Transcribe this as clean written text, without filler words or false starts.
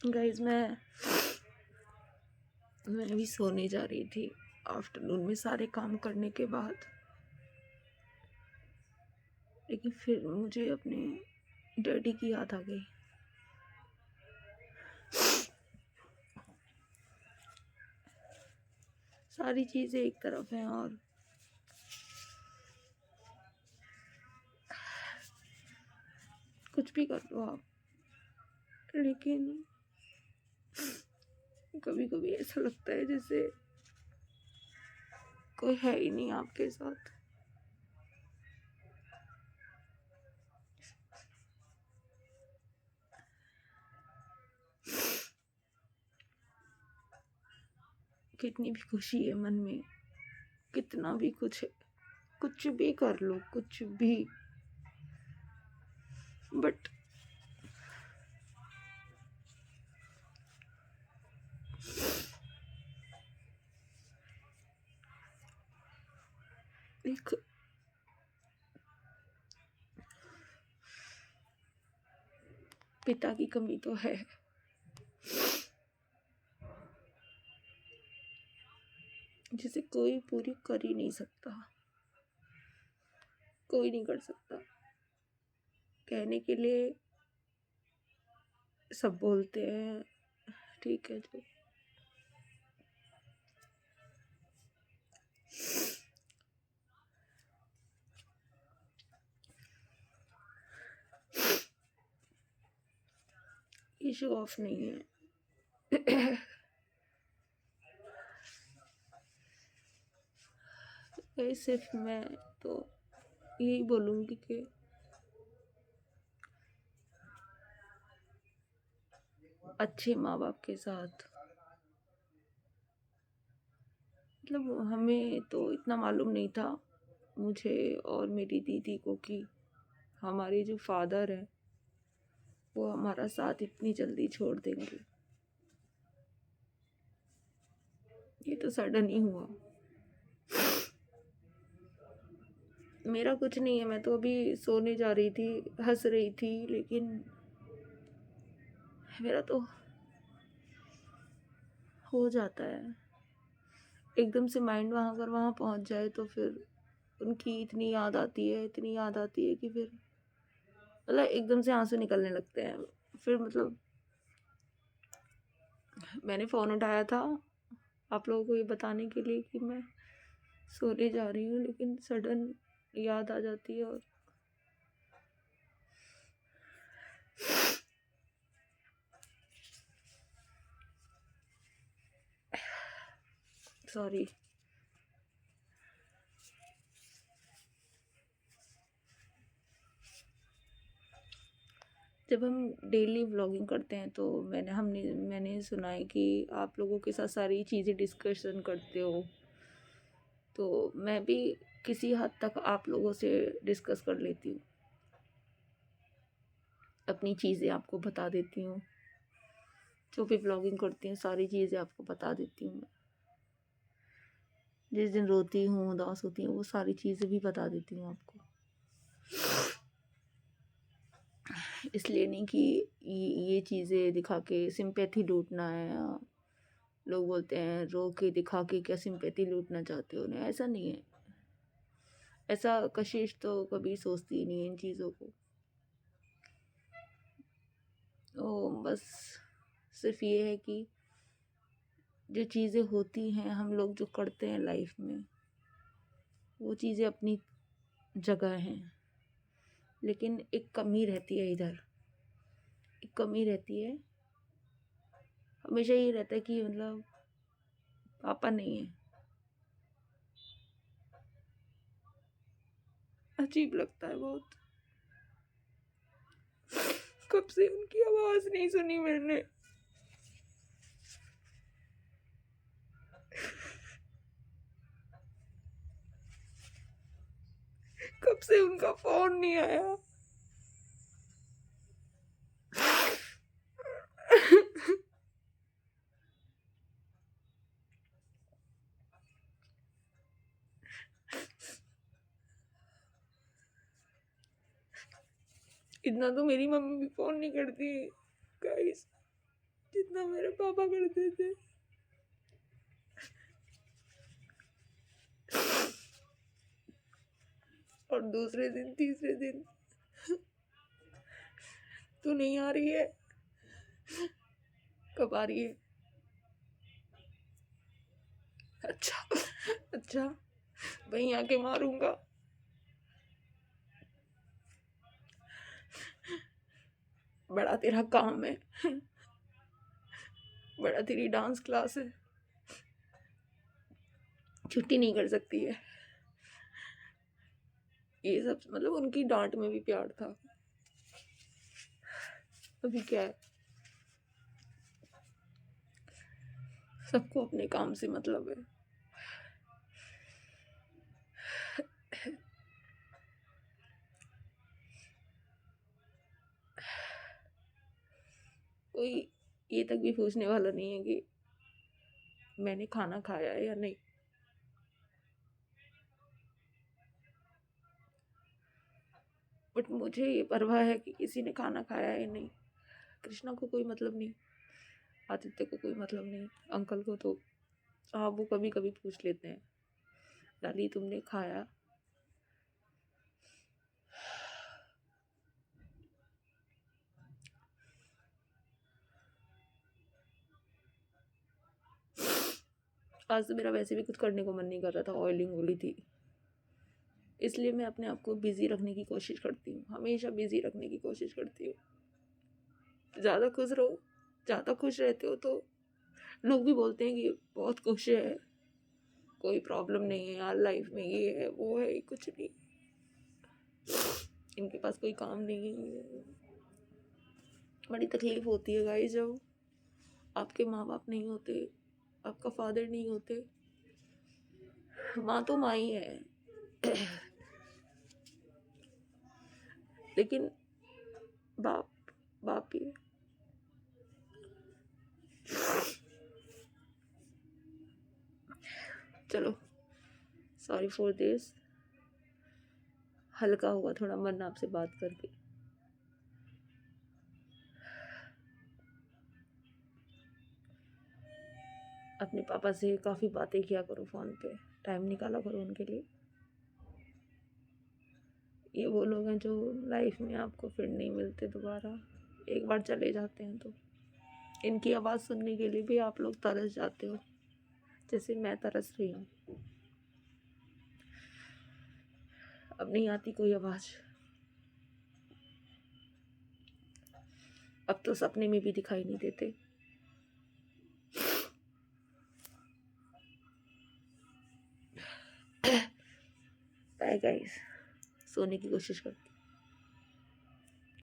Guys मैं अभी सोने जा रही थी आफ्टरनून में सारे काम करने के बाद, लेकिन फिर मुझे अपने डैडी की याद आ गई। सारी चीज़ें एक तरफ हैं और कुछ भी कर लो आप, लेकिन कभी कभी ऐसा लगता है जैसे कोई है ही नहीं आपके साथ। कितनी भी खुशी है मन में, कितना भी कुछ है, कुछ भी कर लो, कुछ भी, बट एक पिता की कमी तो है, जिसे कोई पूरी कर ही नहीं सकता, कोई नहीं कर सकता। कहने के लिए सब बोलते हैं, ठीक है जो, ये शो ऑफ नहीं है। ये सिर्फ मैं तो यही बोलूंगी कि अच्छे माँ बाप के साथ, मतलब हमें तो इतना मालूम नहीं था, मुझे और मेरी दीदी को, कि हमारे जो फादर हैं वो हमारा साथ इतनी जल्दी छोड़ देंगे। ये तो सडन ही हुआ। मेरा कुछ नहीं है, मैं तो अभी सोने जा रही थी, हंस रही थी, लेकिन मेरा तो हो जाता है एकदम से माइंड वहाँ, अगर वहाँ पहुँच जाए तो फिर उनकी इतनी याद आती है, इतनी याद आती है कि फिर मतलब एकदम से आंसू निकलने लगते हैं। फिर मतलब मैंने फ़ोन उठाया था आप लोगों को ये बताने के लिए कि मैं सोने जा रही हूँ, लेकिन सडन याद आ जाती है और सॉरी। जब हम डेली व्लॉगिंग करते हैं तो मैंने सुना है कि आप लोगों के साथ सारी चीज़ें डिस्कशन करते हो, तो मैं भी किसी हद तक आप लोगों से डिस्कस कर लेती हूँ, अपनी चीज़ें आपको बता देती हूँ, जो भी व्लॉगिंग करती हूँ सारी चीज़ें आपको बता देती हूँ। मैं जिस दिन रोती हूँ, उदास होती हूँ, वो सारी चीज़ें भी बता देती हूँ आपको। इसलिए नहीं कि ये चीज़ें दिखा के सिंपैथी लूटना है, या लोग बोलते हैं रो के दिखा के क्या सिंपैथी लूटना चाहते हो, नहीं ऐसा नहीं है। ऐसा कशिश तो कभी सोचती ही नहीं है इन चीज़ों को। ओ बस सिर्फ ये है कि जो चीज़ें होती हैं, हम लोग जो करते हैं लाइफ में, वो चीज़ें अपनी जगह हैं, लेकिन एक कमी रहती है इधर, एक कमी रहती है। हमेशा ये रहता है कि मतलब पापा नहीं है। अजीब लगता है बहुत। कब से उनकी आवाज़ नहीं सुनी मैंने। कब से उनका फ़ोन नहीं आया। इतना तो मेरी मम्मी भी फ़ोन नहीं करती गाइस। जितना मेरे पापा करते थे। और दूसरे दिन तीसरे दिन तू नहीं आ रही है, कब आ रही है? अच्छा अच्छा, वहीं आके मारूंगा। बड़ा तेरा काम है, बड़ा तेरी डांस क्लास है, छुट्टी नहीं कर सकती है। ये सब मतलब उनकी डांट में भी प्यार था। अभी क्या है, सबको अपने काम से मतलब है। कोई ये तक भी पूछने वाला नहीं है कि मैंने खाना खाया है या नहीं। बट मुझे ये परवाह है कि किसी ने खाना खाया है या नहीं। कृष्णा को कोई मतलब नहीं, आदित्य को कोई मतलब नहीं, अंकल को तो हाँ वो कभी कभी पूछ लेते हैं, लाली तुमने खाया? आज तो मेरा वैसे भी कुछ करने को मन नहीं कर रहा था, ऑयलिंग हो रही थी, इसलिए मैं अपने आप को बिजी रखने की कोशिश करती हूँ, हमेशा बिजी रखने की कोशिश करती हूँ। ज़्यादा खुश रहो, ज़्यादा खुश रहते हो तो लोग भी बोलते हैं कि बहुत खुश है, कोई प्रॉब्लम नहीं है यार लाइफ में, ये है वो है, कुछ नहीं, इनके पास कोई काम नहीं है। बड़ी तकलीफ होती है गाइस जब आपके माँ बाप नहीं होते, आपका फादर नहीं होते। माँ तो माँ ही है लेकिन बाप बाप ही है। चलो सॉरी फॉर दिस, हल्का हुआ थोड़ा मन आपसे बात करके। अपने पापा से काफ़ी बातें किया करो फ़ोन पे, टाइम निकाला करो उनके लिए। ये वो लोग हैं जो लाइफ में आपको फिर नहीं मिलते दोबारा, एक बार चले जाते हैं तो इनकी आवाज़ सुनने के लिए भी आप लोग तरस जाते हो, जैसे मैं तरस रही हूँ। अब नहीं आती कोई आवाज़, अब तो सपने में भी दिखाई नहीं देते। बाय गाइस, सोने की कोशिश करती हूँ।